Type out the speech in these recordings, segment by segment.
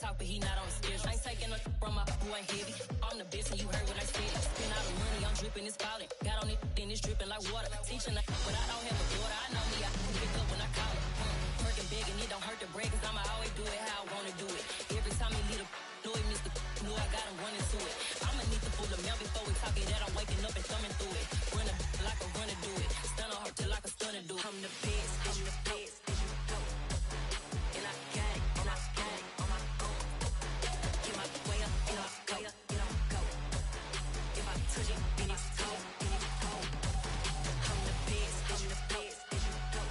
talk, but he not on the schedule. I ain't taking a from my boy heavy. I'm the best, and you heard what I said. Spend all the money, I'm dripping, it's falling. Got on it, then it's dripping like water. Teaching, but I don't have a daughter. I know me, I can pick up when I call it. Working big, and it don't hurt to break, cause I'ma always do it how I wanna do it. Every time he lead a know he missed the knew I got him running to it. I'ma need to pull the mail before we talk it that I'm waking up and thumbing through it. Run a like a runner do it. Stun on her till like a stunner do it. I'm the best, I'm the best, and you go. And I got it, and I got it on my own. Get my way up, and I go, and I go. If I touch it, then it's cold, then it's cold. I'm the best, and you go.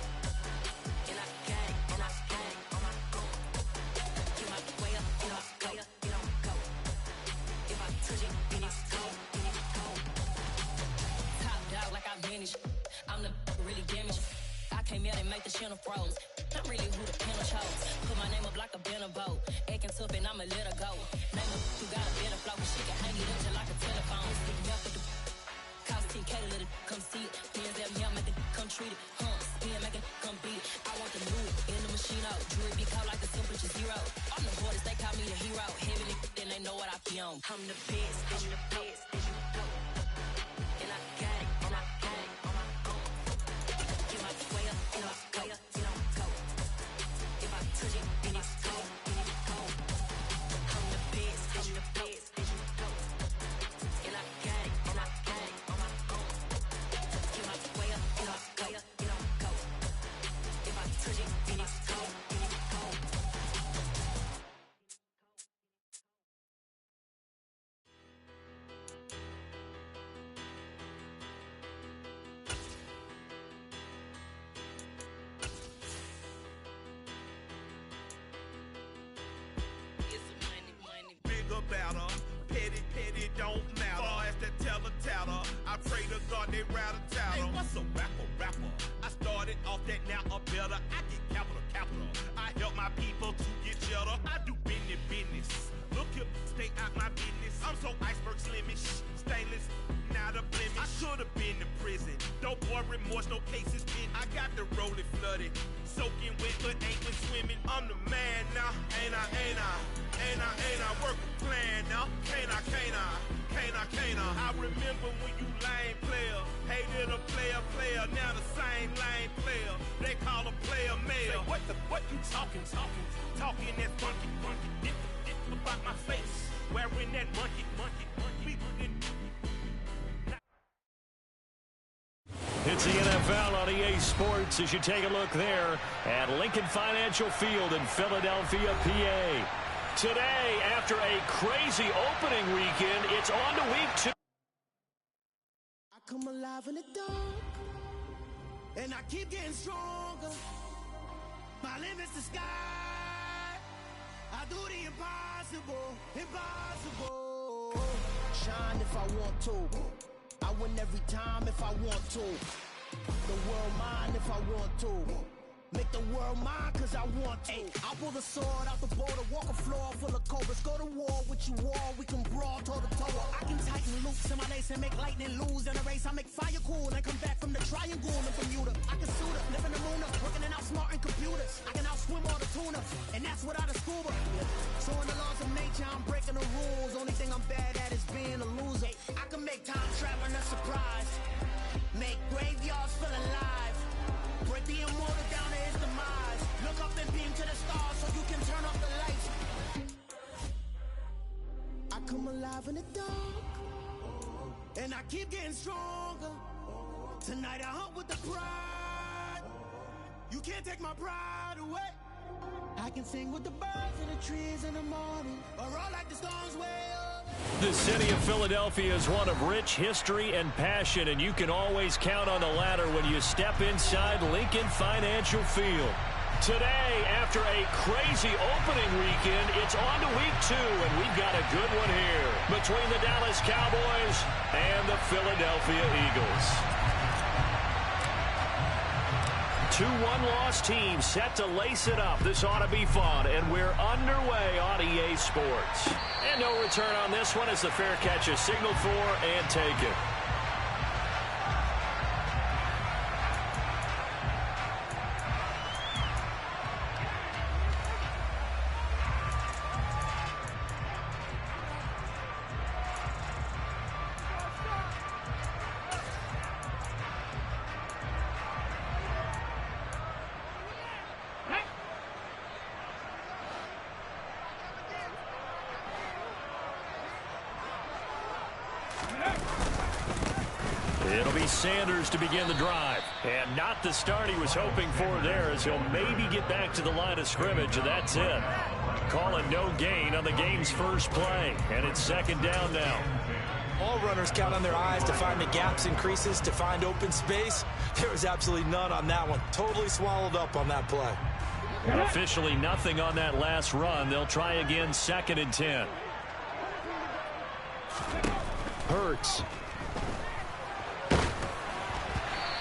And I got it, and I got it on my own. Get my way up, and I go, and I go. If I touch it, then it's cold, then it's cold. Top dog like I vanished. I'm the really damaged. I came out and make the channel froze. I'm really who the panel chose. Put my name up like a banner boat. Acting tough and I'ma let her go. Name her who got a better flow. She can hang it up just like a telephone. Stick me up with the cost 10K to let it come see it. Hands up, yeah, make it come treat it. Spin, make it come beat it. I want the new in the machine out. Jewelry be caught like the temperature zero. I'm the hardest, they call me the hero. Heavy, then they know what I be on. I'm the best, I'm the best, and you go. And I got it, and I got it on my own. Get my way up, and I go, and I go. If I touch it, then it's cold, then it's cold. I'm the best, I'm the best, and you go. And I got it, and I got it on my own. Get my way up, and I go, and I go. If I touch it, then it's cold, then it's cold. Bigger, better, petty, don't matter. Far as the teller, I pray to God they rattle tattle. Hey, what's a rapper? I started off that, now I'm better. I get capital. I help my people to get cheddar. I do business. Look here, stay out my business. I'm so iceberg slimish, stainless, not a blemish. I should have been to prison. Don't boy remorse, no cases pinned. I got the rolling flooded, soaking wet, but ain't been swimming. I'm the man now, ain't I? Work a plan now, can't I? I remember when you lame player, hated a player, now the same lame player. They call a player mayor. Say, what you talking that funky, dip about my face, wearing that monkey. It's the NFL on EA Sports as you take a look there at Lincoln Financial Field in Philadelphia, PA. Today, after a crazy opening weekend, it's on to week 2. I come alive in the dark, and I keep getting stronger. My limit's the sky. I do the impossible. Shine if I want to. I win every time if I want to. The world mine if I want to. Make the world mine cause I want to. I'll pull the sword out the border, walk a floor full of cobras. Go to war with you all, we can brawl toe to toe. I can tighten loops in my lace and make lightning lose in a race. I make fire cool and come back from the triangle in Bermuda. I can suit up, live in the moon up, working and outsmarting computers. I can outswim all the tuna, and that's without a scuba. So in the laws of nature, I'm breaking the rules. Only thing I'm bad at is being a loser. I can make time traveling a surprise, make graveyards feel alive. Break the immortal down to his demise. Look up and beam to the stars so you can turn off the lights. I come alive in the dark, and I keep getting stronger. Tonight I hunt with the pride. You can't take my pride away. I can sing with the birds and the trees in the morning, or roll like the storms way up. The city of Philadelphia is one of rich history and passion, and you can always count on the latter when you step inside Lincoln Financial Field. Today, after a crazy opening weekend, it's on to week 2, and we've got a good one here between the Dallas Cowboys and the Philadelphia Eagles. 2 one-loss teams set to lace it up. This ought to be fun, and we're underway on EA Sports. And no return on this one as the fair catch is signaled for and taken. It'll be Sanders to begin the drive. And not the start he was hoping for there, as he'll maybe get back to the line of scrimmage, and that's it. Calling no gain on the game's first play. And it's second down now. All runners count on their eyes to find the gaps and creases, to find open space. There was absolutely none on that one. Totally swallowed up on that play. And officially nothing on that last run. They'll try again, 2nd and 10. Hurts.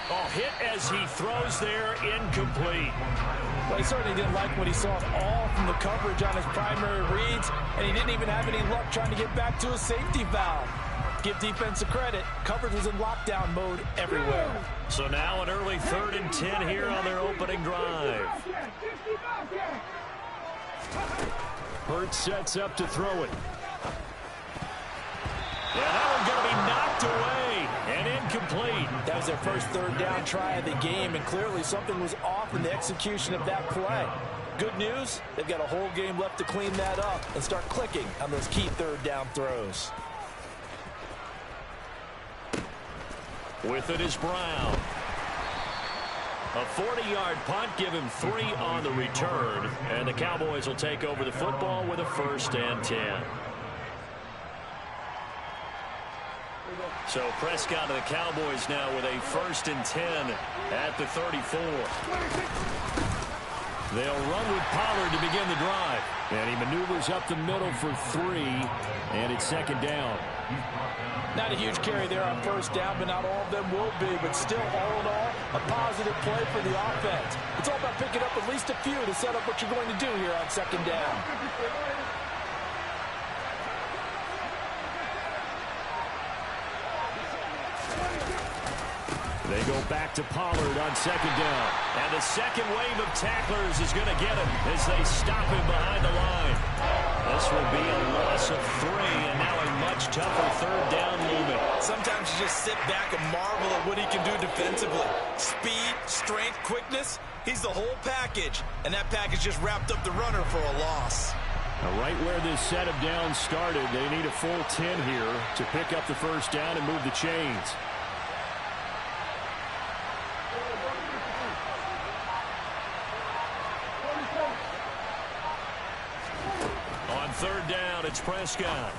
Oh, hit as he throws there, incomplete. Well, he certainly didn't like what he saw all from the coverage on his primary reads, and he didn't even have any luck trying to get back to a safety valve. Give defense a credit. Coverage was in lockdown mode everywhere. So now an early 3rd and 10 here on their opening drive. Hurts sets up to throw it. Yeah, that one's going to be knocked away and incomplete. That was their first 3rd down try of the game, and clearly something was off in the execution of that play. Good news, they've got a whole game left to clean that up and start clicking on those key 3rd down throws. With it is Brown. A 40-yard punt, give him 3 on the return, and the Cowboys will take over the football with a 1st and 10. So Prescott and the Cowboys now with a 1st and 10 at the 34. They'll run with Pollard to begin the drive. And he maneuvers up the middle for 3, and it's 2nd down. Not a huge carry there on 1st down, but not all of them will be. But still, all in all, a positive play for the offense. It's all about picking up at least a few to set up what you're going to do here on 2nd down. They go back to Pollard on 2nd down. And the second wave of tacklers is going to get him as they stop him behind the line. This will be a loss of 3, and now a much tougher 3rd down movement. Sometimes you just sit back and marvel at what he can do defensively. Speed, strength, quickness, he's the whole package. And that package just wrapped up the runner for a loss. Now, right where this set of downs started, they need a full 10 here to pick up the 1st down and move the chains. On 3rd down, it's Prescott.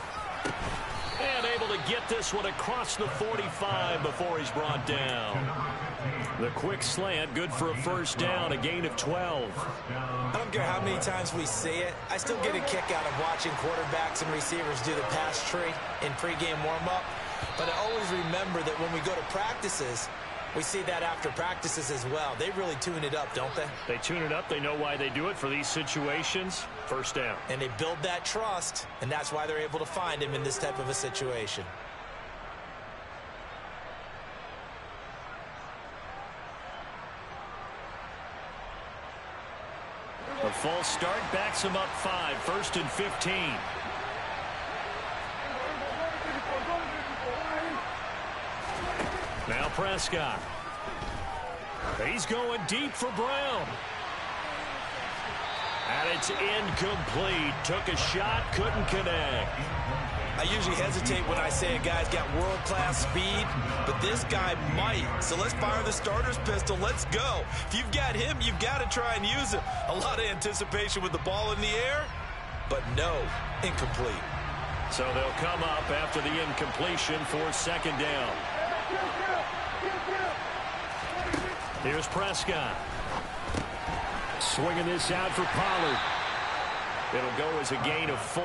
And able to get this one across the 45 before he's brought down. The quick slant, good for a 1st down, a gain of 12. I don't care how many times we see it. I still get a kick out of watching quarterbacks and receivers do the pass tree in pregame warm-up. But I always remember that when we go to practices, we see that after practices as well. They really tune it up, don't they? They tune it up. They know why they do it for these situations. 1st down. And they build that trust, and that's why they're able to find him in this type of a situation. A false start backs him up 5, 1st and 15. Now Prescott. He's going deep for Brown. And it's incomplete. Took a shot, couldn't connect. I usually hesitate when I say a guy's got world-class speed, but this guy might. So let's fire the starter's pistol. Let's go. If you've got him, you've got to try and use him. A lot of anticipation with the ball in the air, but no, incomplete. So they'll come up after the incompletion for 2nd down. Here's Prescott. Swinging this out for Pollard. It'll go as a gain of 4.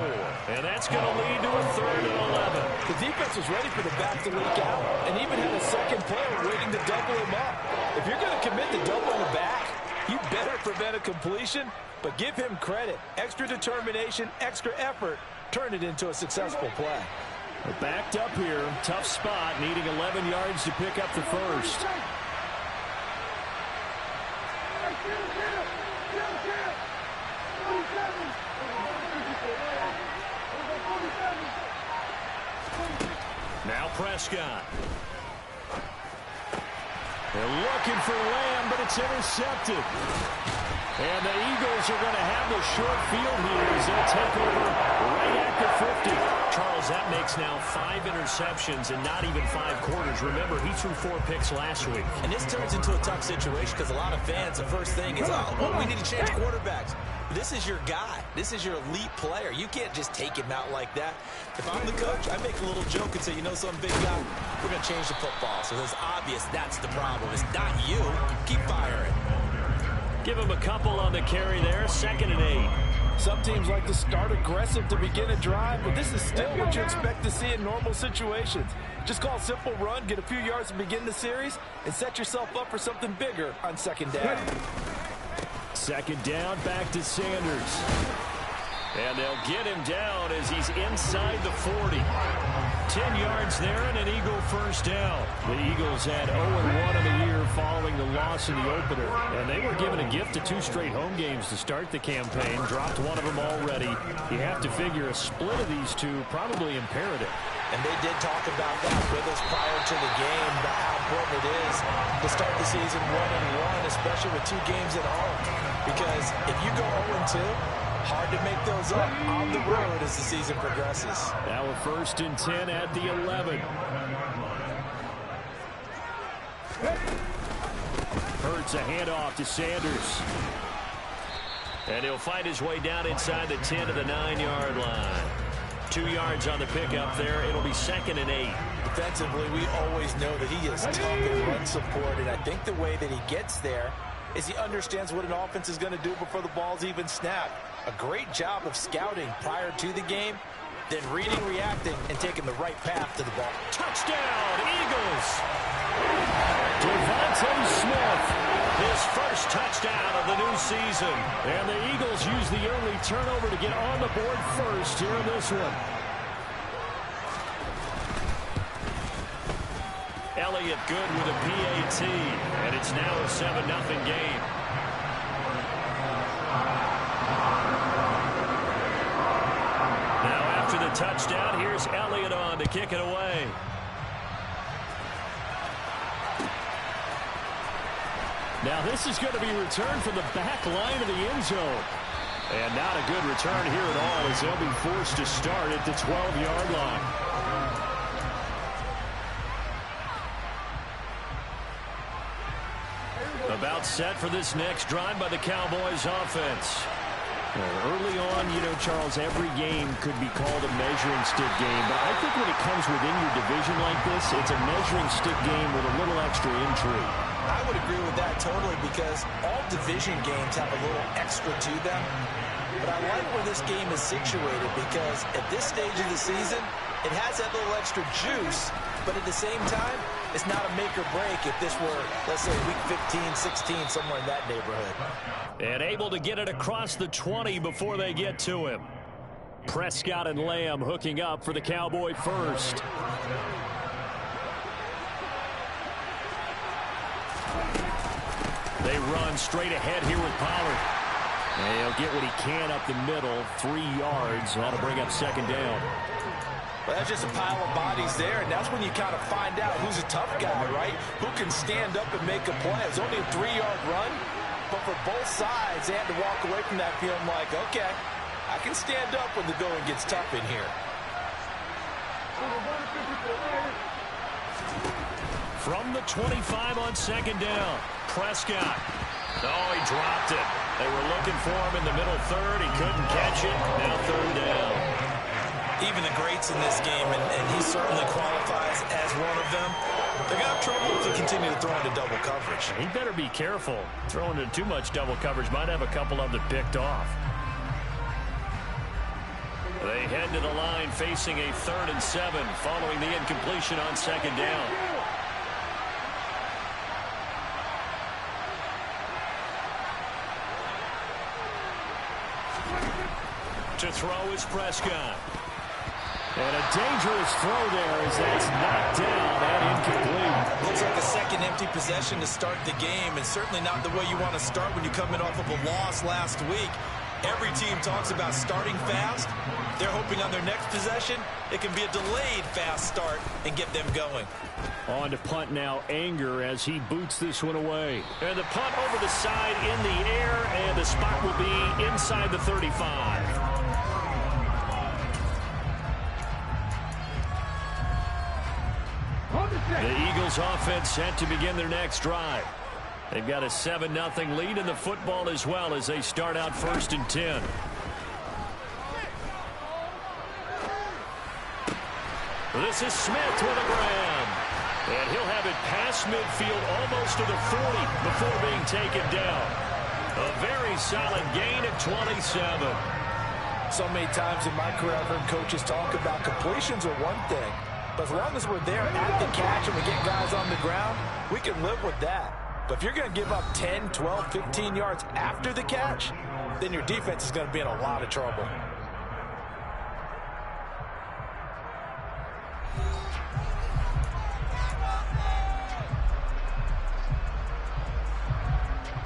And that's going to lead to a 3rd and 11. The defense was ready for the back to leak out and even had a second player waiting to double him up. If you're going to commit to doubling the back, you better prevent a completion, but give him credit. Extra determination, extra effort, turn it into a successful play. They're backed up here. Tough spot, needing 11 yards to pick up the 1st. Now Prescott. They're looking for Lamb, but it's intercepted. And the Eagles are going to have the short field here as they'll take over right at the 50. Charles, that makes now 5 interceptions in not even 5 quarters. Remember, he threw 4 picks last week. And this turns into a tough situation because a lot of fans, the first thing is, oh, well, we need to change quarterbacks. This is your guy. This is your elite player. You can't just take him out like that. If I'm the coach, I make a little joke and say, you know something, big guy? We're going to change the football. So it's obvious that's the problem. It's not you. Keep firing. Give him a couple on the carry there. 2nd and 8. Some teams like to start aggressive to begin a drive, but this is still what you expect to see in normal situations. Just call a simple run, get a few yards to begin the series, and set yourself up for something bigger on 2nd down. 2nd down, back to Sanders. And they'll get him down as he's inside the 40. 10 yards there and an Eagle first down. The Eagles had 0-1 in the year following the loss in the opener. And they were given a gift of 2 straight home games to start the campaign. Dropped one of them already. You have to figure a split of these two probably imperative. And they did talk about that with us prior to the game, about how important it is to start the season 1-1, especially with 2 games at home. Because if you go 0-2, hard to make those up on the road as the season progresses. Now a 1st and 10 at the 11. Hurts a handoff to Sanders. And he'll find his way down inside the 10 to the 9-yard line. 2 yards on the pickup there. It'll be 2nd and 8. Defensively, we always know that he is tough in run support, and I think the way that he gets there is he understands what an offense is going to do before the ball's even snapped. A great job of scouting prior to the game, then reading, reacting, and taking the right path to the ball. Touchdown, Eagles! Devontae Smith, his first touchdown of the new season. And the Eagles use the early turnover to get on the board first here in this one. Elliott good with a PAT, and it's now a 7-0 game. Now after the touchdown, here's Elliott on to kick it away. Now this is going to be returned from the back line of the end zone. And not a good return here at all as they'll be forced to start at the 12-yard line. About set for this next drive by the Cowboys offense. Early on, you know, Charles, every game could be called a measuring stick game. But I think when it comes within your division like this, it's a measuring stick game with a little extra intrigue. I would agree with that totally because all division games have a little extra to them. But I like where this game is situated because at this stage of the season, it has that little extra juice. But at the same time, it's not a make or break if this were, let's say, week 15, 16, somewhere in that neighborhood. And able to get it across the 20 before they get to him. Prescott and Lamb hooking up for the Cowboy first. They run straight ahead here with Pollard. And he'll get what he can up the middle, 3 yards. That'll bring up 2nd down. Well, that's just a pile of bodies there, and that's when you kind of find out who's a tough guy, right? Who can stand up and make a play. It's only a 3-yard run, but for both sides, they had to walk away from that feeling like, okay, I can stand up when the going gets tough in here. From the 25 on 2nd down, Prescott. Oh, he dropped it. They were looking for him in the middle 3rd. He couldn't catch it. Now 3rd down. Even the greats in this game, and he certainly qualifies as one of them, they're going to have trouble if they continue to throw into double coverage. He better be careful. Throwing into too much double coverage might have a couple of them picked off. They head to the line facing a 3rd and 7 following the incompletion on 2nd down. To throw is Prescott. And a dangerous throw there as that's knocked down and incomplete. Looks like a second empty possession to start the game, and certainly not the way you want to start when you're coming off of a loss last week. Every team talks about starting fast. They're hoping on their next possession, it can be a delayed fast start and get them going. On to punt now, Anger, as he boots this one away. And the punt over the side in the air, and the spot will be inside the 35. The Eagles offense set to begin their next drive. They've got a 7-0 lead in the football as well as they start out 1st and 10. This is Smith with a grab. And he'll have it past midfield almost to the 40 before being taken down. A very solid gain of 27. So many times in my career I've heard coaches talk about completions are one thing. But as long as we're there at the catch and we get guys on the ground, we can live with that. But if you're going to give up 10, 12, 15 yards after the catch, then your defense is going to be in a lot of trouble.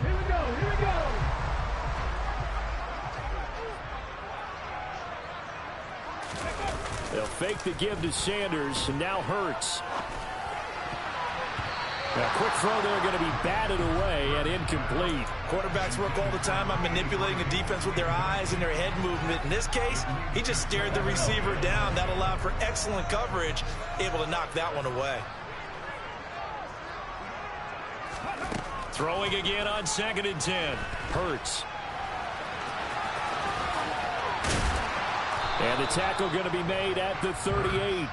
Here we go. They'll fake the give to Sanders, and now Hurts. A quick throw there going to be batted away and incomplete. Quarterbacks work all the time on manipulating a defense with their eyes and their head movement. In this case, he just stared the receiver down. That allowed for excellent coverage, able to knock that one away. Throwing again on 2nd and 10. Hurts. And the tackle going to be made at the 38.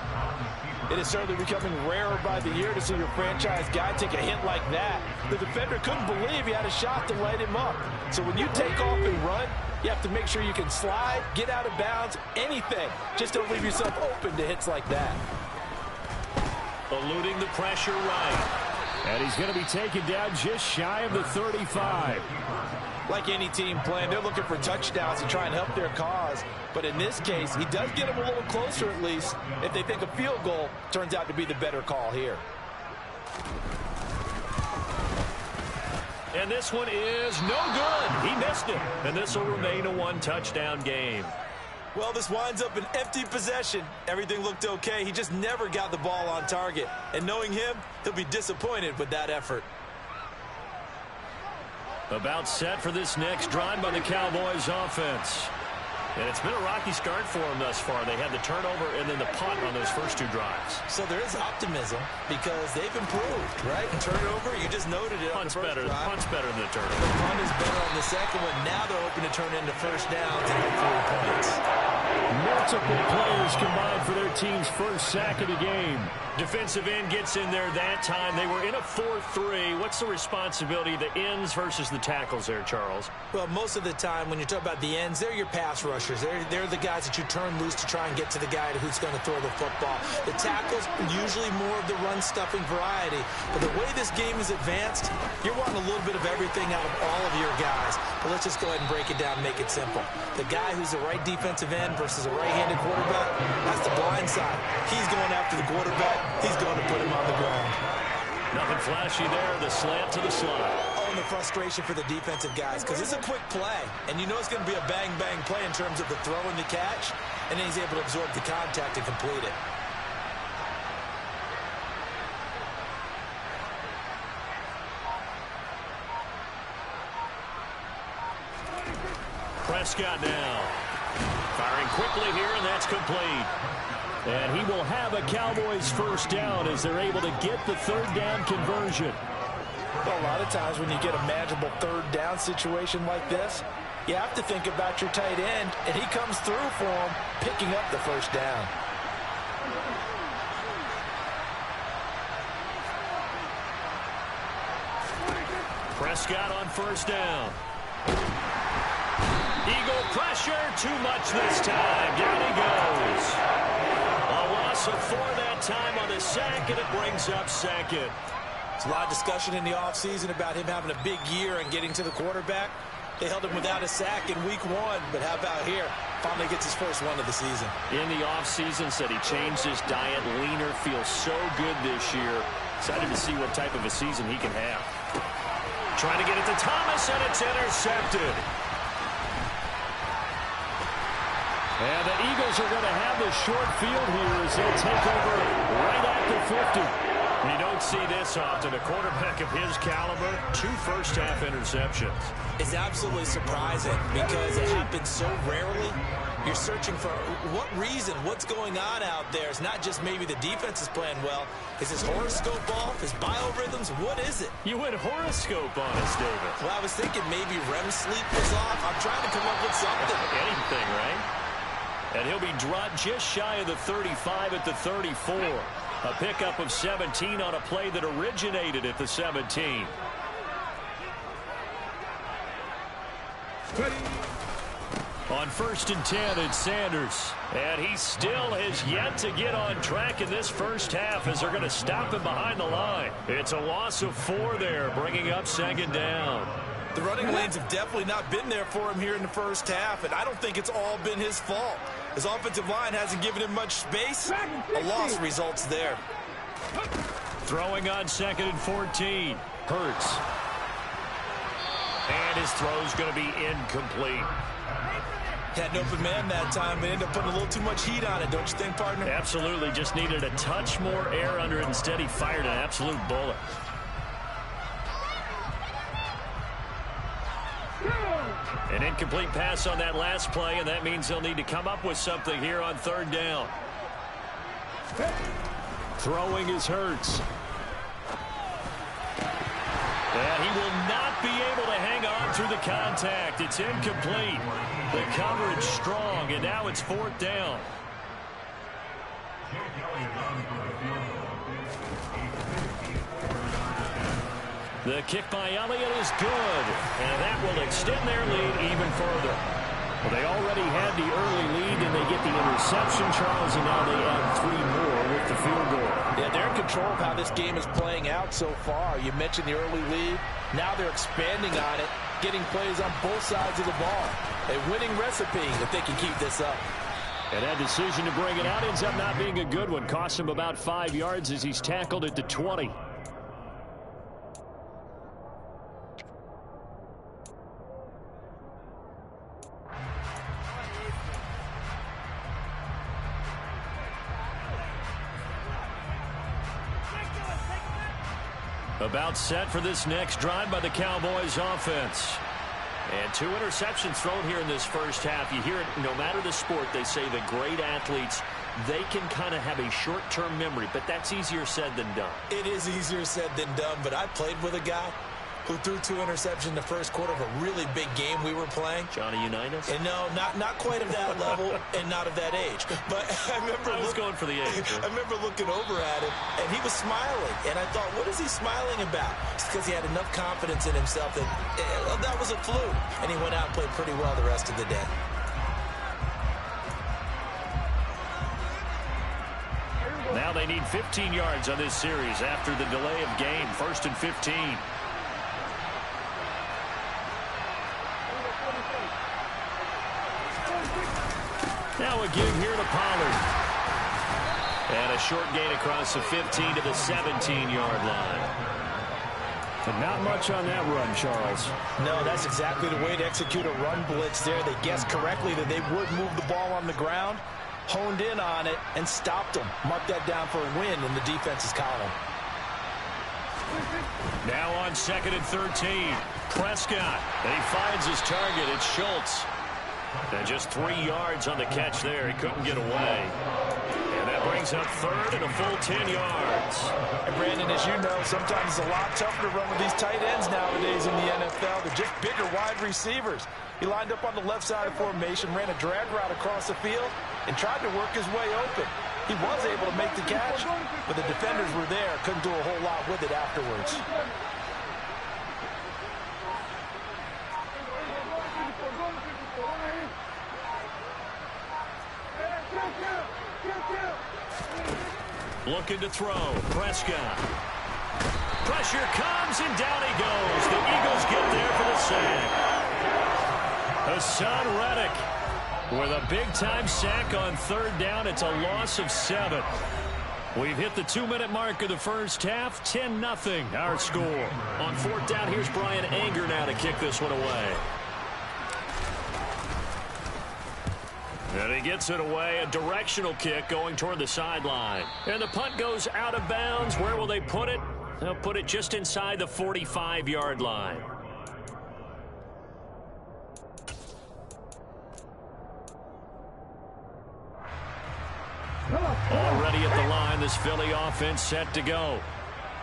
It is certainly becoming rarer by the year to see your franchise guy take a hit like that. The defender couldn't believe he had a shot to light him up. So when you take off and run, you have to make sure you can slide, get out of bounds, anything. Just don't leave yourself open to hits like that. Eluding the pressure right. And he's going to be taken down just shy of the 35. Like any team playing, they're looking for touchdowns to try and help their cause. But in this case, he does get them a little closer at least if they think a field goal turns out to be the better call here. And this one is no good. He missed it. And this will remain a one-touchdown game. Well, this winds up an empty possession. Everything looked okay. He just never got the ball on target. And knowing him, he'll be disappointed with that effort. About set for this next drive by the Cowboys offense. And it's been a rocky start for them thus far. They had the turnover and then the punt on those first two drives. So there is optimism because they've improved, right? And turnover, you just noted it on the first drive. Punt's better than the turnover. The punt is better on the second one. Now they're hoping to turn into first downs and hopefully points. Multiple players combined for their team's first sack of the game. Defensive end gets in there that time. They were in a 4-3. What's the responsibility of the ends versus the tackles there, Charles? Well, most of the time when you talk about the ends, they're your pass rushers. They're the guys that you turn loose to try and get to the guy who's going to throw the football. The tackles, usually more of the run-stuffing variety. But the way this game is advanced, you're wanting a little bit of everything out of all of your guys. But let's just go ahead and break it down and make it simple. The guy who's the right defensive end versus a right-handed quarterback, that's the blind side. He's going after the quarterback. He's going to put him on the ground. Nothing flashy there. The slant to the slot. Oh, and the frustration for the defensive guys because it's a quick play. And you know it's going to be a bang-bang play in terms of the throw and the catch. And then he's able to absorb the contact and complete it. Prescott now. Firing quickly here, and that's complete. And he will have a Cowboys first down as they're able to get the third down conversion. Well, a lot of times when you get a manageable third down situation like this, you have to think about your tight end, and he comes through for him, picking up the first down. Prescott on first down. Eagle pressure, too much this time. Down he goes. A loss of 4 that time on the sack, and it brings up second. There's a lot of discussion in the offseason about him having a big year and getting to the quarterback. They held him without a sack in week 1, but how about here? Finally gets his first one of the season. In the offseason, said he changed his diet, leaner, feels so good this year. Excited to see what type of a season he can have. Trying to get it to Thomas, and it's intercepted. And the Eagles are going to have the short field here as they'll take over right at the 50. You don't see this often. A quarterback of his caliber, 2 first-half interceptions. It's absolutely surprising because it happens so rarely. You're searching for what reason, what's going on out there. It's not just maybe the defense is playing well. Is his horoscope off? His biorhythms? What is it? You went horoscope on us, David. Well, I was thinking maybe REM sleep was off. I'm trying to come up with something. Anything, right? And he'll be dropped just shy of the 35 at the 34. A pickup of 17 on a play that originated at the 17. On 1st and 10, it's Sanders. And he still has yet to get on track in this first half as they're going to stop him behind the line. It's a loss of 4 there, bringing up 2nd down. The running lanes have definitely not been there for him here in the first half, and I don't think it's all been his fault. His offensive line hasn't given him much space. A loss results there. Throwing on 2nd and 14. Hurts. And his throw's going to be incomplete. Had an open man that time and ended up putting a little too much heat on it, don't you think, partner? Absolutely. Just needed a touch more air under it. Instead, he fired an absolute bullet. An incomplete pass on that last play, and that means they'll need to come up with something here on 3rd down. Throwing is Hurts. And he will not be able to hang on through the contact. It's incomplete. The coverage strong, and now it's 4th down. The kick by Elliott is good, and that will extend their lead even further. Well, they already had the early lead, and they get the interception, Charles, and now they add 3 more with the field goal. Yeah, they're in control of how this game is playing out so far. You mentioned the early lead. Now they're expanding on it, getting plays on both sides of the ball. A winning recipe if they can keep this up. And that decision to bring it out ends up not being a good one. Costs him about 5 yards as he's tackled at the 20. About set for this next drive by the Cowboys offense. And 2 interceptions thrown here in this first half. You hear it no matter the sport. They say the great athletes, they can kind of have a short-term memory, but that's easier said than done. It is easier said than done, but I played with a guy who threw 2 interceptions in the first quarter of a really big game we were playing. Johnny Unitas? And no, not quite of that level and not of that age. But I remember I was going for the age. I remember looking over at him, and he was smiling. And I thought, what is he smiling about? It's because he had enough confidence in himself that that was a fluke. And he went out and played pretty well the rest of the day. Now they need 15 yards on this series after the delay of game. 1st and 15. Now a give here to Pollard. And a short gain across the 15 to the 17-yard line. But not much on that run, Charles. No, that's exactly the way to execute a run blitz there. They guessed correctly that they would move the ball on the ground, honed in on it, and stopped them. Mark that down for a win in the defense's column. Now on 2nd and 13. Prescott. And he finds his target. It's Schultz. And just 3 yards on the catch there. He couldn't get away. And that brings up 3rd and a full 10 yards. And Brandon, as you know, sometimes it's a lot tougher to run with these tight ends nowadays in the NFL. They're just bigger wide receivers. He lined up on the left side of formation, ran a drag route across the field, and tried to work his way open. He was able to make the catch, but the defenders were there. Couldn't do a whole lot with it afterwards. Looking to throw. Prescott. Pressure comes, and down he goes. The Eagles get there for the sack. Hassan Reddick with a big-time sack on 3rd down. It's a loss of 7. We've hit the 2-minute mark of the first half. 10-0 our score. On 4th down, here's Brian Anger now to kick this one away. And he gets it away, a directional kick going toward the sideline. And the punt goes out of bounds. Where will they put it? They'll put it just inside the 45-yard line. Already at the line, this Philly offense set to go.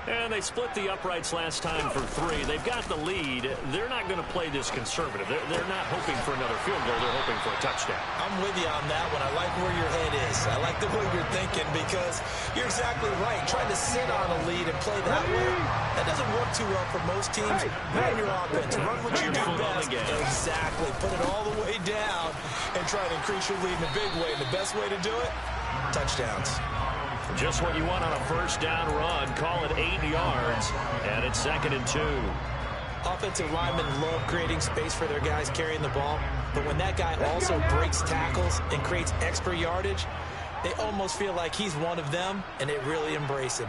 And they split the uprights last time for 3. They've got the lead. They're not going to play this conservative. They're not hoping for another field goal. They're hoping for a touchdown. I'm with you on that one. I like where your head is. I like the way you're thinking because you're exactly right. Trying to sit on a lead and play that way, that doesn't work too well for most teams. Run your offense. Run what you do best. Exactly. Put it all the way down and try to increase your lead in a big way. And the best way to do it, touchdowns. Just what you want on a first down run. Call it 8 yards, and it's 2nd and 2. Offensive linemen love creating space for their guys carrying the ball, but when that guy also breaks tackles and creates extra yardage, they almost feel like he's one of them, and they really embrace him.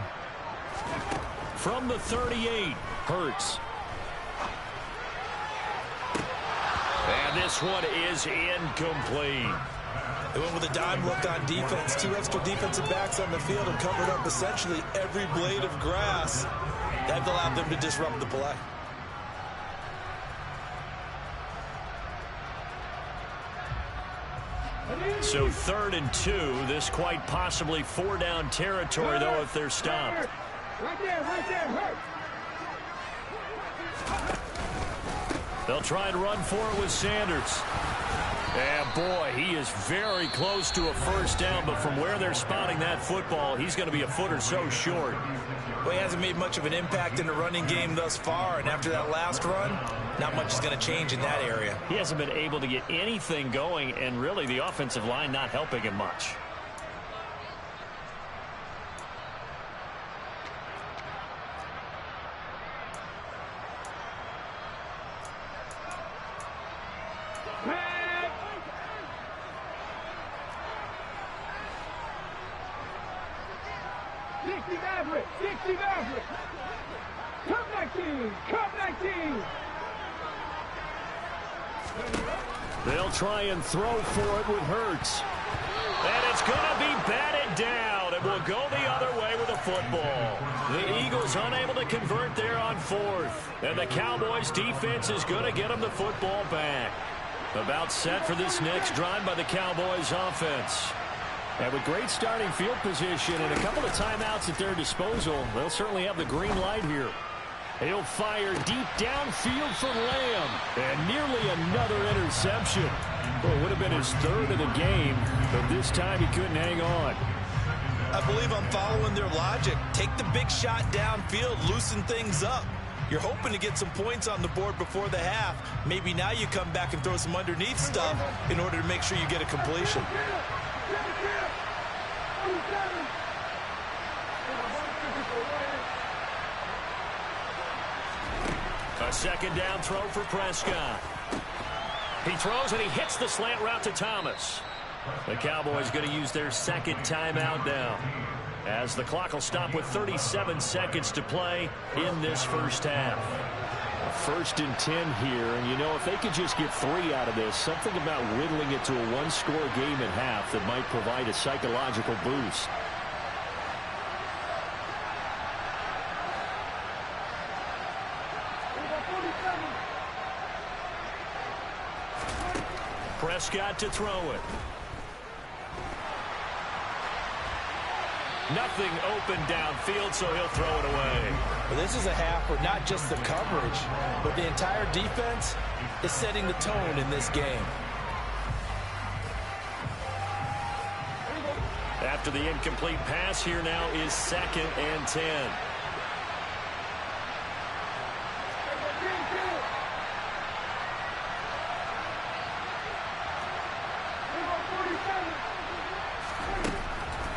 From the 38, Hurts. And this one is incomplete. They went with a dime look on defense. 2 extra defensive backs on the field and covered up essentially every blade of grass. That allowed them to disrupt the play. So 3rd and 2. This quite possibly 4-down territory, though, if they're stopped. Right there, hurt. They'll try and run for it with Sanders. And, boy, he is very close to a first down, but from where they're spotting that football, he's going to be a foot or so short. Well, he hasn't made much of an impact in the running game thus far, and after that last run, not much is going to change in that area. He hasn't been able to get anything going, and really the offensive line not helping him much. They'll try and throw for it with Hurts. And it's going to be batted down. It will go the other way with the football. The Eagles unable to convert there on 4th. And the Cowboys defense is going to get them the football back. About set for this next drive by the Cowboys offense. And with great starting field position and a couple of timeouts at their disposal, they'll certainly have the green light here. He'll fire deep downfield for Lamb. And nearly another interception. Well, it would have been his 3rd of the game, but this time he couldn't hang on. I believe I'm following their logic. Take the big shot downfield, loosen things up. You're hoping to get some points on the board before the half. Maybe now you come back and throw some underneath stuff in order to make sure you get a completion. A 2nd down throw for Prescott. He throws and he hits the slant route to Thomas. The Cowboys going to use their 2nd timeout now, as the clock will stop with 37 seconds to play in this first half. 1st and 10 here, and you know, if they could just get 3 out of this, something about whittling it to a 1-score game at half that might provide a psychological boost. Prescott to throw it. Nothing open downfield, so he'll throw it away. Well, this is a half where not just the coverage, but the entire defense is setting the tone in this game. After the incomplete pass, here now is 2nd and 10.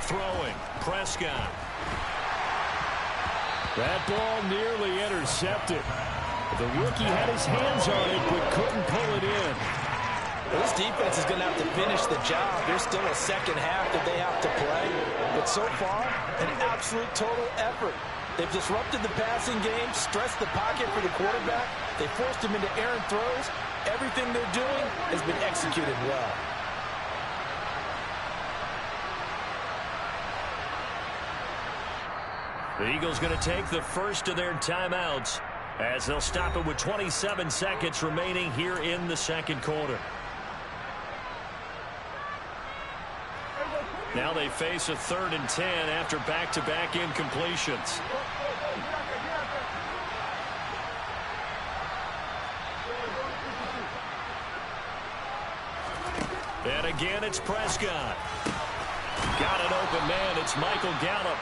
Throwing, Prescott. That ball nearly intercepted. The rookie had his hands on it, but couldn't pull it in. Well, this defense is going to have to finish the job. There's still a second half that they have to play. But so far, an absolute total effort. They've disrupted the passing game, stressed the pocket for the quarterback. They forced him into errant throws. Everything they're doing has been executed well. The Eagles going to take the first of their timeouts as they'll stop it with 27 seconds remaining here in the second quarter. Now they face a 3rd and 10 after back-to-back incompletions. And again, it's Prescott. Got an open man. It's Michael Gallup.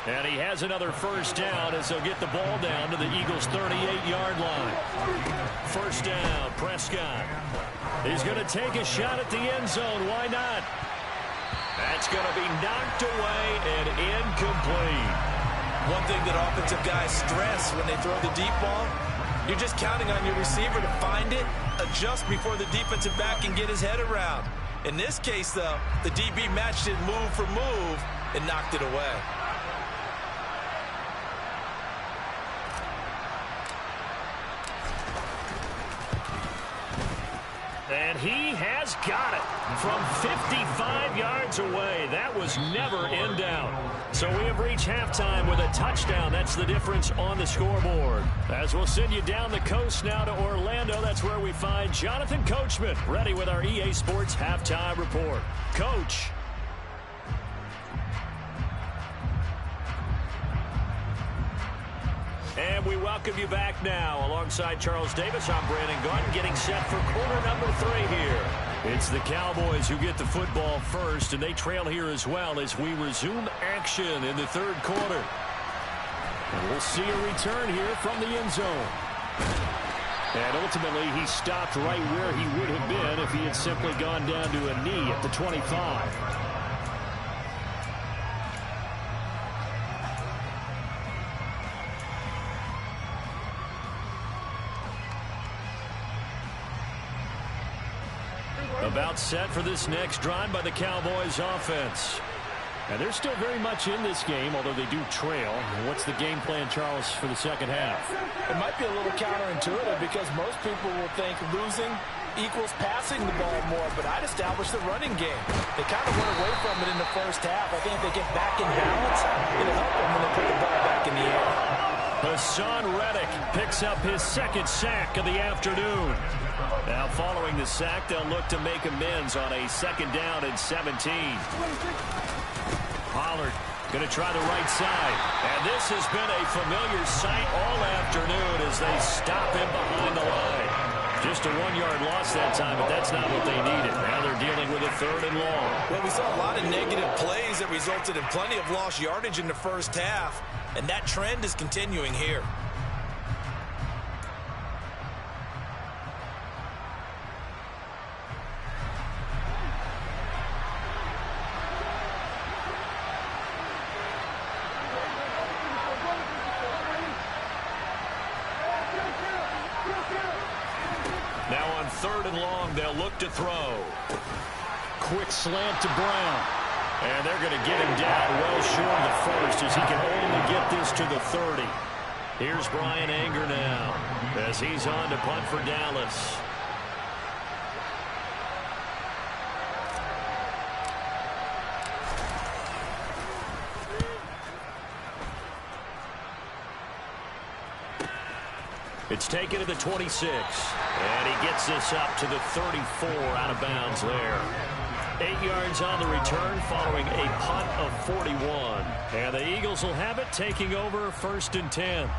And he has another first down as they'll get the ball down to the Eagles' 38-yard line. First down, Prescott. He's going to take a shot at the end zone. Why not? That's going to be knocked away and incomplete. One thing that offensive guys stress when they throw the deep ball, you're just counting on your receiver to find it, adjust before the defensive back can get his head around. In this case, though, the DB matched it move for move and knocked it away. And he has got it from 55 yards away. That was never in doubt. So we have reached halftime with a touchdown. That's the difference on the scoreboard. As we'll send you down the coast now to Orlando, that's where we find Jonathan Coachman ready with our EA Sports Halftime Report. Coach. And we welcome you back now. Alongside Charles Davis, I'm Brandon Gaudin, getting set for quarter number 3 here. It's the Cowboys who get the football first, and they trail here as well as we resume action in the 3rd quarter. And we'll see a return here from the end zone. And ultimately, he stopped right where he would have been if he had simply gone down to a knee at the 25. About set for this next drive by the Cowboys offense. And they're still very much in this game, although they do trail. What's the game plan, Charles, for the second half? It might be a little counterintuitive because most people will think losing equals passing the ball more, but I'd establish the running game. They kind of went away from it in the first half. I think if they get back in balance, it'll help them when they put the ball back in the air. Hassan Reddick picks up his 2nd sack of the afternoon. Now following the sack, they'll look to make amends on a 2nd down and 17. Pollard going to try the right side. And this has been a familiar sight all afternoon as they stop him behind the line. Just a 1-yard loss that time, but that's not what they needed. Now they're dealing with a 3rd and long. Well, we saw a lot of negative plays that resulted in plenty of lost yardage in the first half, and that trend is continuing here. Now on 3rd and long, they'll look to throw. Quick slant to Brown. And they're going to get him down well short of the first as he can only get this to the 30. Here's Brian Anger now as he's on to punt for Dallas. It's taken to the 26, and he gets this up to the 34 out of bounds there. 8 yards on the return following a punt of 41. And the Eagles will have it, taking over 1st and 10.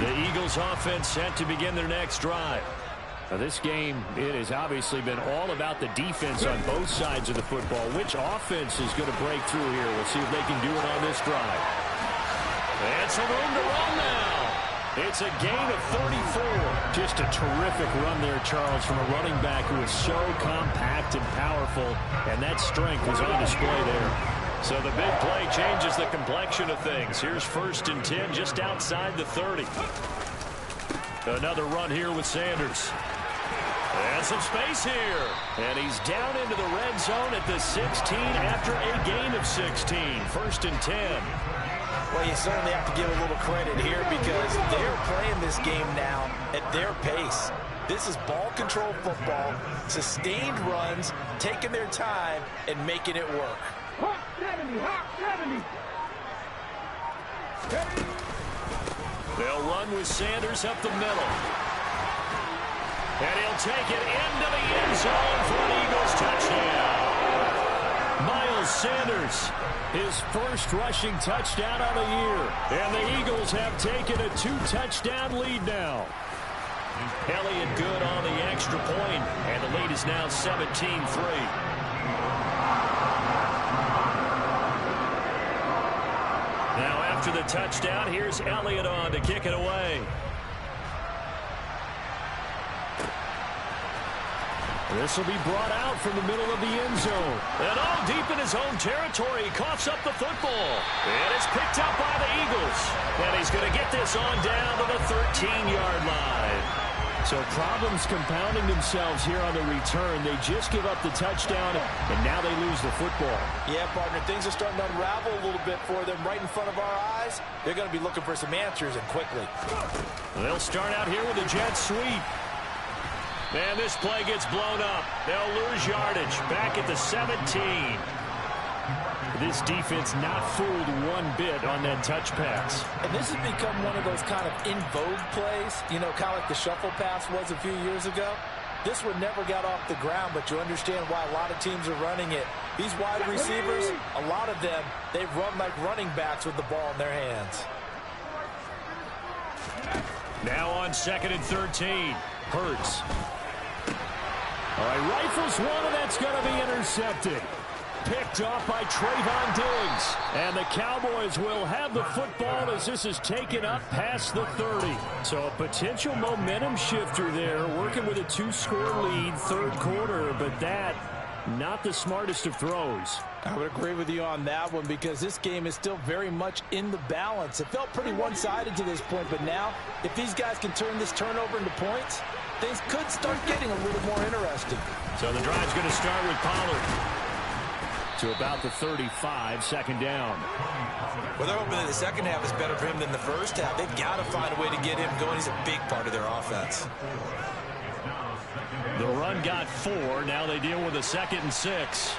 The Eagles offense set to begin their next drive. Now this game, it has obviously been all about the defense on both sides of the football. Which offense is going to break through here? We'll see if they can do it on this drive. And some room to run now. It's a gain of 34. Just a terrific run there, Charles, from a running back who is so compact and powerful, and that strength was on display there. So the big play changes the complexion of things. Here's 1st and 10 just outside the 30. Another run here with Sanders. And some space here. And he's down into the red zone at the 16 after a gain of 16. 1st and 10. Well, you certainly have to give a little credit here because they're playing this game now at their pace. This is ball control football, sustained runs, taking their time, and making it work. Hot 70, hot 70. They'll run with Sanders up the middle. And he'll take it into the end zone for an Eagles touchdown. Miles Sanders, his first rushing touchdown of the year. And the Eagles have taken a 2-touchdown lead now. Elliott good on the extra point, and the lead is now 17-3. Now after the touchdown, here's Elliott on to kick it away. This will be brought out from the middle of the end zone. And deep in his own territory, he coughs up the football. And it's picked up by the Eagles. And he's going to get this on down to the 13-yard line. So problems compounding themselves here on the return. They just give up the touchdown, and now they lose the football. Yeah, partner, things are starting to unravel a little bit for them right in front of our eyes. They're going to be looking for some answers, and quickly. They'll start out here with a jet sweep. And this play gets blown up. They'll lose yardage back at the 17. This defense not fooled one bit on that touch pass. And this has become one of those kind of in vogue plays, you know, kind of like the shuffle pass was a few years ago. This one never got off the ground, but you understand why a lot of teams are running it. These wide receivers, a lot of them, they run like running backs with the ball in their hands. Now on 2nd and 13, Hurts. All right, rifles one, and that's going to be intercepted. Picked off by Trayvon Diggs. And the Cowboys will have the football as this is taken up past the 30. So a potential momentum shifter there, working with a 2-score lead, third quarter, but that not the smartest of throws. I would agree with you on that one because this game is still very much in the balance. It felt pretty one-sided to this point, but now if these guys can turn this turnover into points, things could start getting a little more interesting. So the drive's going to start with Pollard. To about the 35, second down. Well, they're hoping that the second half is better for him than the first half. They've got to find a way to get him going. He's a big part of their offense. The run got 4. Now they deal with a 2nd and 6.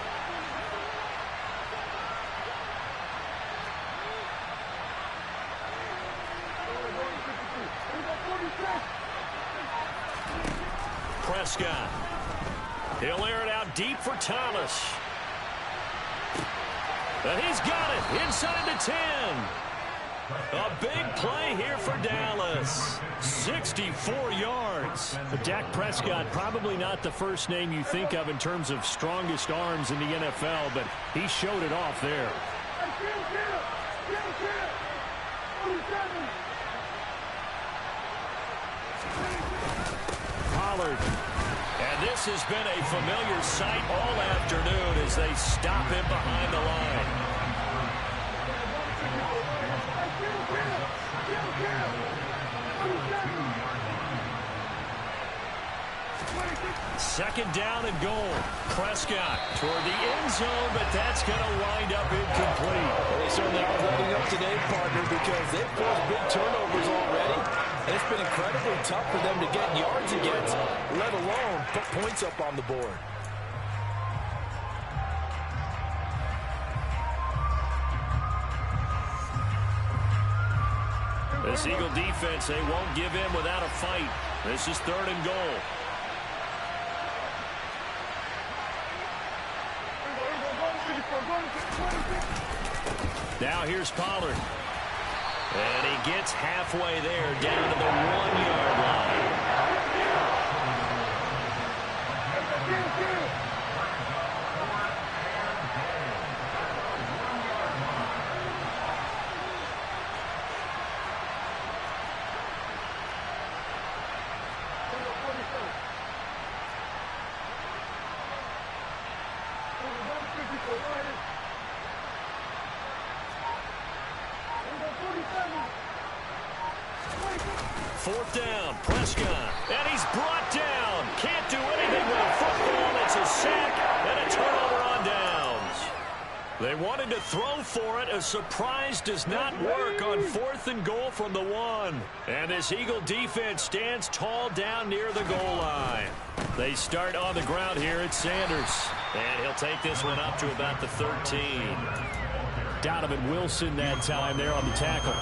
Prescott. He'll air it out deep for Thomas. And he's got it inside the 10. A big play here for Dallas. 64 yards. But Dak Prescott, probably not the first name you think of in terms of strongest arms in the NFL, but he showed it off there. Pollard. And this has been a familiar sight all afternoon as they stop him behind the line. Second down and goal. Prescott toward the end zone, but that's going to wind up incomplete. Well, they certainly are letting up today, partner, because they've forced big turnovers already. And it's been incredibly tough for them to get yards against, let alone put points up on the board. This Eagle defense, they won't give in without a fight. This is 3rd and goal. Now here's Pollard. And he gets halfway there, down to the 1-yard line. Fourth down, Prescott, and he's brought down. Can't do anything with a football. It's a sack and a turnover on downs. They wanted to throw for it. A surprise does not work on 4th and goal from the 1. And this Eagle defense stands tall down near the goal line. They start on the ground here at Sanders. And he'll take this one up to about the 13. Donovan Wilson that time there on the tackle.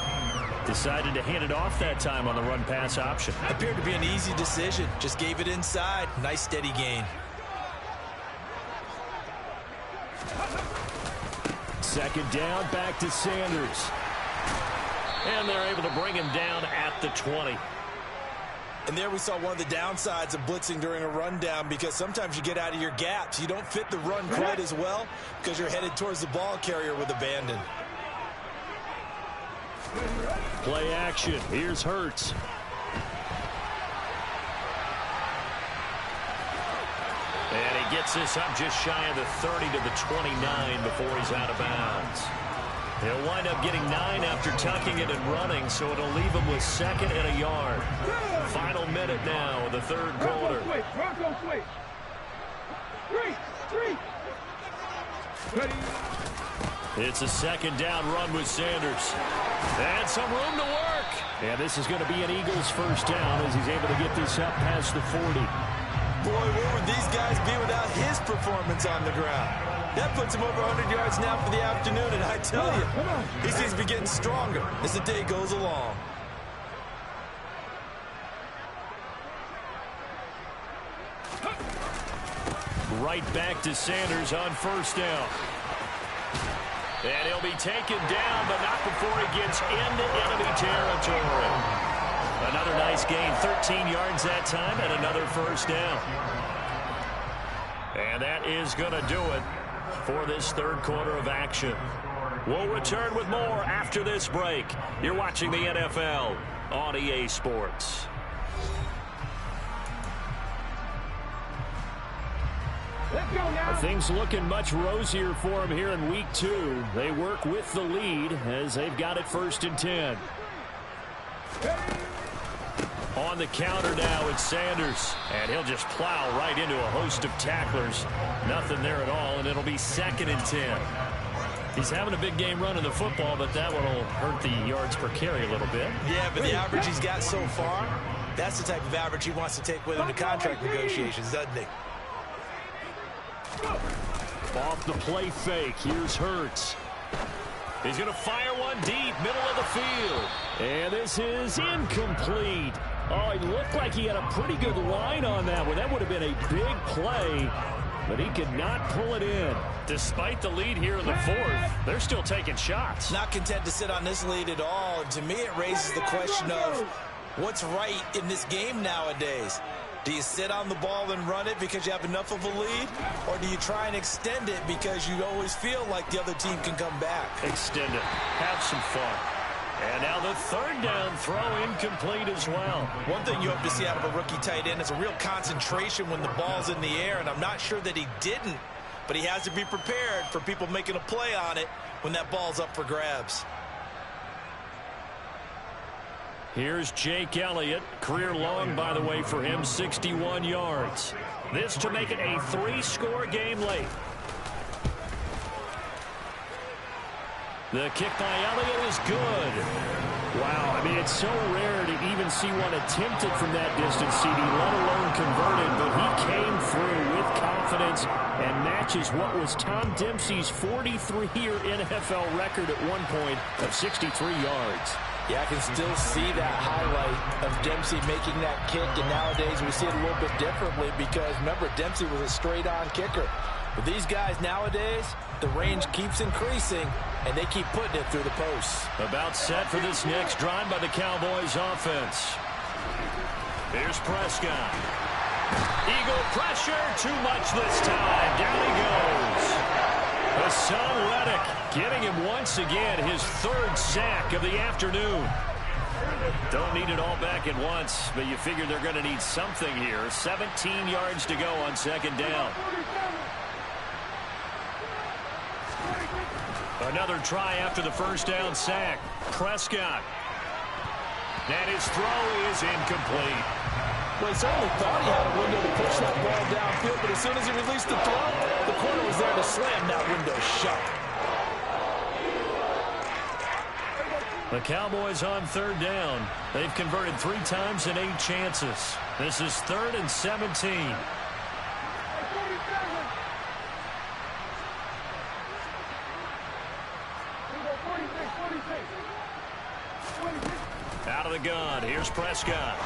Decided to hand it off that time on the run-pass option. Appeared to be an easy decision. Just gave it inside. Nice steady gain. Second down, back to Sanders. And they're able to bring him down at the 20. And there we saw one of the downsides of blitzing during a rundown, because sometimes you get out of your gaps. You don't fit the run quite as well because you're headed towards the ball carrier with abandon. Play action. Here's Hurts. And he gets this up just shy of the 30 to the 29 before he's out of bounds. He'll wind up getting 9 after tucking it and running, so it'll leave him with 2nd and a yard. Final minute now of the third quarter. Broncos switch. 3. Ready. It's a second down run with Sanders. And some room to work. And this is going to be an Eagles first down as he's able to get this up past the 40. Boy, where would these guys be without his performance on the ground? That puts him over 100 yards now for the afternoon, and I tell you, he seems to be getting stronger as the day goes along. Right back to Sanders on first down. And he'll be taken down, but not before he gets into enemy territory. Another nice gain, 13 yards that time, and another first down. And that is going to do it for this third quarter of action. We'll return with more after this break. You're watching the NFL on EA Sports. Things looking much rosier for him here in week 2. They work with the lead as they've got it 1st and 10. On the counter now, it's Sanders. And he'll just plow right into a host of tacklers. Nothing there at all, and it'll be 2nd and 10. He's having a big game running the football, but that one will hurt the yards per carry a little bit. Yeah, but the average he's got so far, that's the type of average he wants to take with him to contract negotiations, doesn't he? Off the play fake, here's Hurts. He's going to fire one deep, middle of the field. And this is incomplete. Oh, it looked like he had a pretty good line on that one. That would have been a big play, but he could not pull it in. Despite the lead here in the 4th, they're still taking shots. Not content to sit on this lead at all. And to me, it raises the question of what's right in this game nowadays. Do you sit on the ball and run it because you have enough of a lead? Or do you try and extend it because you always feel like the other team can come back? Extend it. Have some fun. And now the third down throw incomplete as well. One thing you hope to see out of a rookie tight end is a real concentration when the ball's in the air, and I'm not sure that he didn't, but he has to be prepared for people making a play on it when that ball's up for grabs. Here's Jake Elliott. Career long, by the way, for him, 61 yards. This to make it a 3-score game late. The kick by Elliott is good. Wow, I mean, it's so rare to even see one attempted from that distance, CD, let alone converted, but he came through with confidence and matches what was Tom Dempsey's 43-year NFL record at one point of 63 yards. Yeah, I can still see that highlight of Dempsey making that kick, and nowadays we see it a little bit differently because, remember, Dempsey was a straight-on kicker. But these guys nowadays, the range keeps increasing, and they keep putting it through the posts. About set for this next drive by the Cowboys offense. Here's Prescott. Eagle pressure, too much this time. Down he goes. Hassan Reddick getting him once again his 3rd sack of the afternoon. Don't need it all back at once, but you figure they're going to need something here. 17 yards to go on 2nd down. Another try after the first down sack. Prescott. And his throw is incomplete. Well, he certainly thought he had a window to push that ball downfield, but as soon as he released the throw, the corner was there to slam that window shut. The Cowboys on 3rd down. They've converted 3 times in 8 chances. This is 3rd and 17. gun. Here's Prescott.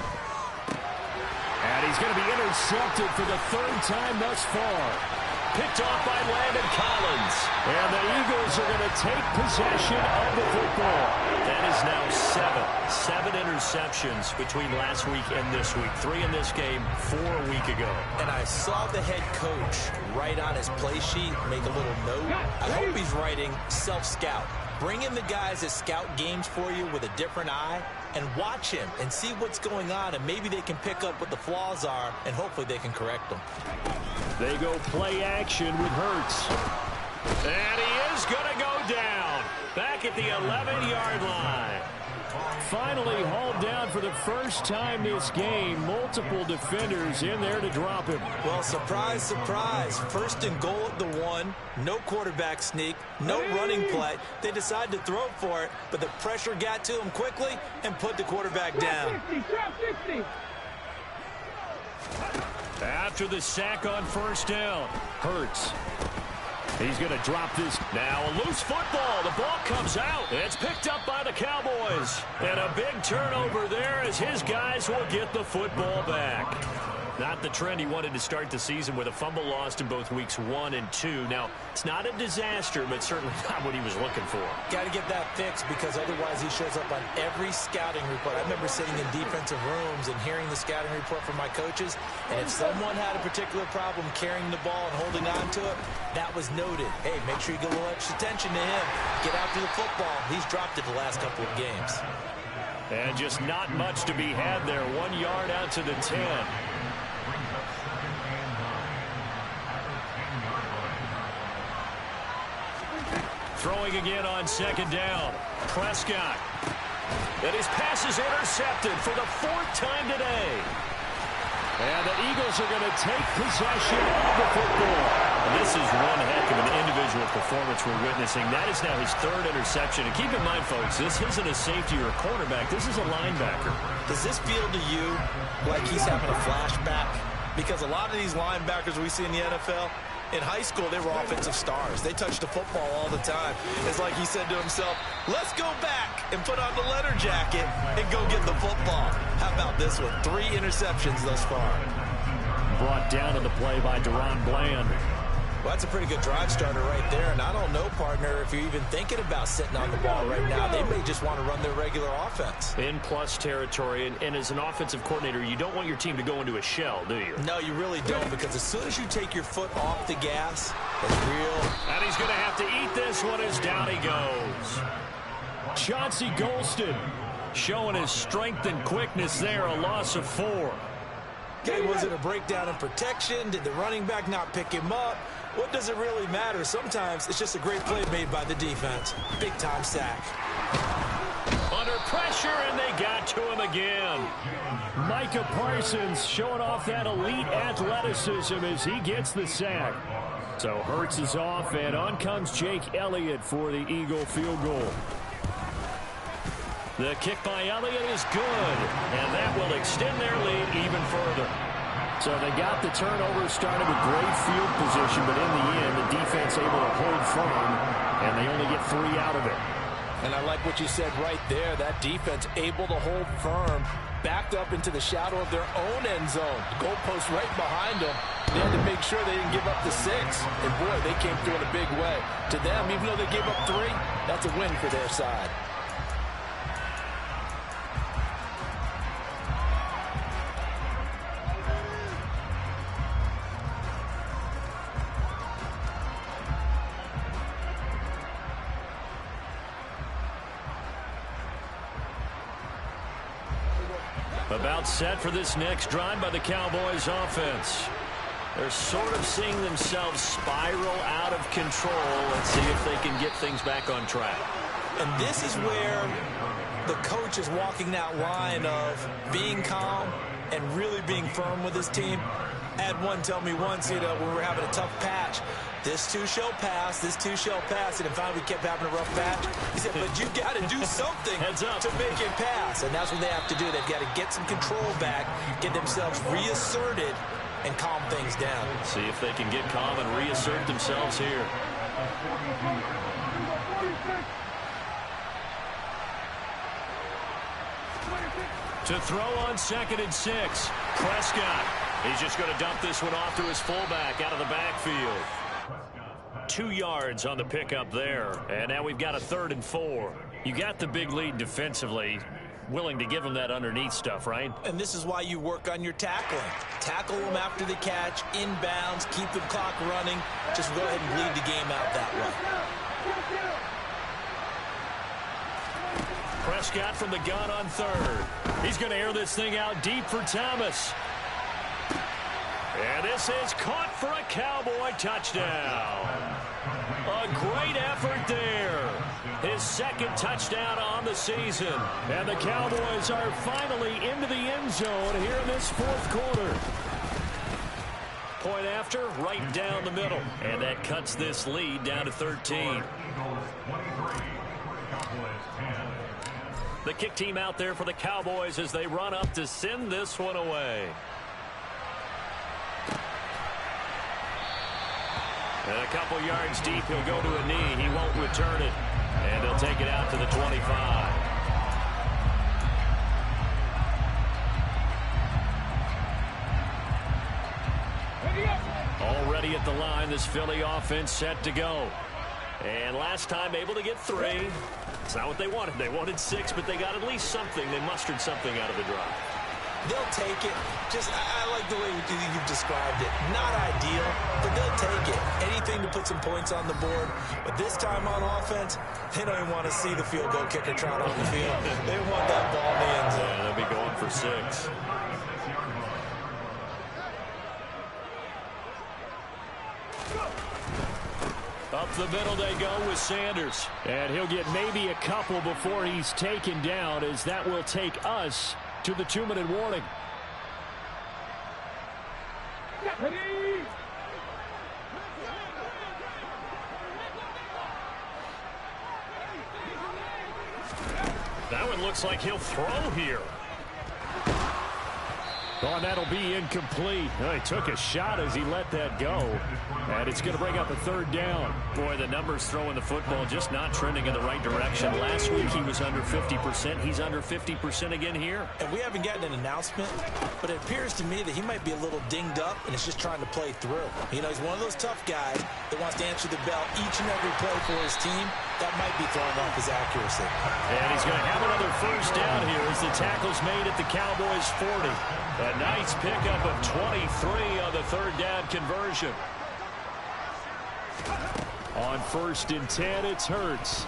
And he's going to be intercepted for the third time thus far. Picked off by Landon Collins. And the Eagles are going to take possession of the football. That is now seven interceptions between last week and this week. 3 in this game, 4 a week ago. And I saw the head coach write on his play sheet, make a little note. I hope he's writing self-scout. Bring in the guys that scout games for you with a different eye and watch him and see what's going on, and maybe they can pick up what the flaws are, and hopefully they can correct them. They go play action with Hurts. And he is going to go down. Back at the 11-yard line. Finally hauled down for the first time this game. Multiple defenders in there to drop him. Well, surprise, surprise. First and goal at the 1. No quarterback sneak. No running play. They decided to throw for it, but the pressure got to him quickly and put the quarterback down. After the sack on first down, Hurts. He's going to drop this. Now a loose football. The ball comes out. It's picked up by the Cowboys. And a big turnover there as his guys will get the football back. Not the trend he wanted to start the season with a fumble lost in both weeks 1 and 2. Now, it's not a disaster, but certainly not what he was looking for. Got to get that fixed because otherwise he shows up on every scouting report. I remember sitting in defensive rooms and hearing the scouting report from my coaches, and if someone had a particular problem carrying the ball and holding on to it, that was noted. Hey, make sure you get a little extra attention to him. Get after the football. He's dropped it the last couple of games. And just not much to be had there. 1 yard out to the 10. Throwing again on second down. Prescott. And his pass is intercepted for the 4th time today. And the Eagles are going to take possession of the football. This is one heck of an individual performance we're witnessing. That is now his 3rd interception. And keep in mind, folks, this isn't a safety or a cornerback. This is a linebacker. Does this feel to you like he's having a flashback? Because a lot of these linebackers we see in the NFL, in high school, they were offensive stars. They touched the football all the time. It's like he said to himself, let's go back and put on the leather jacket and go get the football. How about this one? 3 interceptions thus far. Brought down in the play by Deron Bland. Well, that's a pretty good drive starter right there. And I don't know, partner, if you're even thinking about sitting on the ball right now. They may just want to run their regular offense. In plus territory, and as an offensive coordinator, you don't want your team to go into a shell, do you? No, you really don't, because as soon as you take your foot off the gas, it's real. And he's going to have to eat this one as down he goes. Chauncey Golston showing his strength and quickness there, a loss of 4. Okay, was it a breakdown in protection? Did the running back not pick him up? What does it really matter? Sometimes it's just a great play made by the defense. Big-time sack. Under pressure, and they got to him again. Micah Parsons showing off that elite athleticism as he gets the sack. So Hurts is off, and on comes Jake Elliott for the Eagle field goal. The kick by Elliott is good, and that will extend their lead even further. So they got the turnover, started with great field position, but in the end, the defense able to hold firm, and they only get 3 out of it. And I like what you said right there. That defense able to hold firm, backed up into the shadow of their own end zone. The goalpost right behind them. They had to make sure they didn't give up the 6. And boy, they came through in a big way. To them, even though they gave up 3, that's a win for their side. About set for this next drive by the Cowboys offense. They're sort of seeing themselves spiral out of control. Let's see if they can get things back on track. And this is where the coach is walking that line of being calm and really being firm with his team. I had one tell me once, when we were having a tough patch, this too shall pass, this too shall pass. And finally we kept having a rough patch. He said, but you've got to do something to make it pass. And that's what they have to do. They've got to get some control back, get themselves reasserted, and calm things down. See if they can get calm and reassert themselves here. To throw on 2nd and 6. Prescott. He's just going to dump this one off to his fullback out of the backfield. 2 yards on the pickup there. And now we've got a 3rd and 4. You got the big lead defensively. Willing to give them that underneath stuff, right? And this is why you work on your tackling. Tackle them after the catch, inbounds, keep the clock running. Just go ahead and bleed the game out that way. Prescott from the gun on 3rd. He's going to air this thing out deep for Thomas. And this is caught for a Cowboy touchdown. A great effort there. His 2nd touchdown on the season. And the Cowboys are finally into the end zone here in this 4th quarter. Point after, right down the middle. And that cuts this lead down to 13. The kick team out there for the Cowboys as they run up to send this one away. And a couple yards deep, he'll go to a knee. He won't return it. And he'll take it out to the 25. Already at the line, this Philly offense set to go. And last time able to get 3. It's not what they wanted. They wanted 6, but they got at least something. They mustered something out of the drive. They'll take it. I like the way you've described it. Not ideal, but they'll take it. Anything to put some points on the board. But this time on offense, they don't even want to see the field goal kicker trot on the field. They want that ball in the end zone. Yeah, they'll be going for 6. Up the middle they go with Sanders. And he'll get maybe a couple before he's taken down, as that will take us to the 2-minute warning. That one looks like he'll throw here. Oh, and that'll be incomplete. Oh, he took a shot as he let that go. And it's going to bring up a 3rd down. Boy, the numbers throwing the football just not trending in the right direction. Last week he was under 50%. He's under 50% again here. And we haven't gotten an announcement, but it appears to me that he might be a little dinged up and is just trying to play through. You know, he's one of those tough guys that wants to answer the bell each and every play for his team. That might be throwing off his accuracy. And he's going to have another 1st down here as the tackle's made at the Cowboys' 40. A nice pickup of 23 on the 3rd down conversion. On 1st and 10, it's Hurts.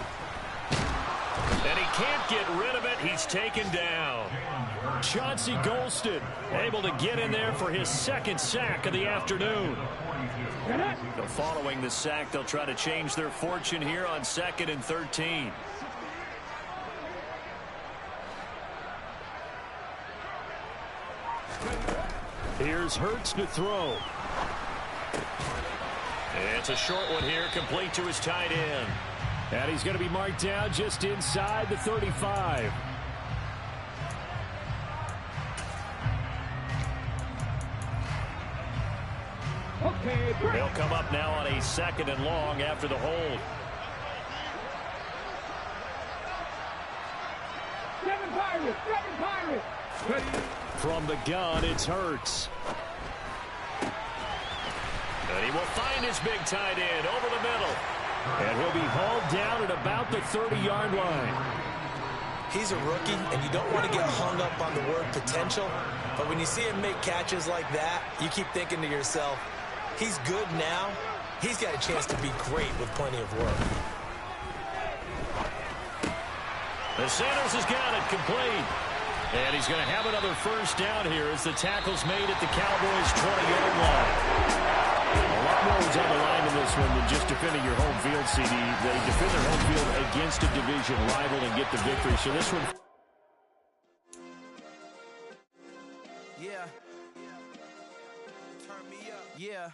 And he can't get rid of it. He's taken down. Chauncey Golston able to get in there for his 2nd sack of the afternoon. So following the sack, they'll try to change their fortune here on 2nd and 13. Here's Hurts to throw. It's a short one here, complete to his tight end. And he's going to be marked down just inside the 35. Okay, He'll come up now on a 2nd and long after the hold. 7 Pirates, 7 Pirates. Ready. From the gun, it's Hurts. And he will find his big tight end over the middle. And he'll be hauled down at about the 30-yard line. He's a rookie, and you don't want to get hung up on the word potential. But when you see him make catches like that, you keep thinking to yourself, he's good now. He's got a chance to be great with plenty of work. The Sanders has got it complete. And he's going to have another 1st down here as the tackle's made at the Cowboys' 20-yard line. A lot more is on the line in this one than just defending your home field, CD. They defend their home field against a division rival and get the victory. So this one... Yeah. Turn me up. Yeah.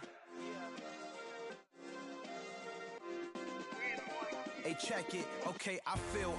Hey, check it. Okay, I feel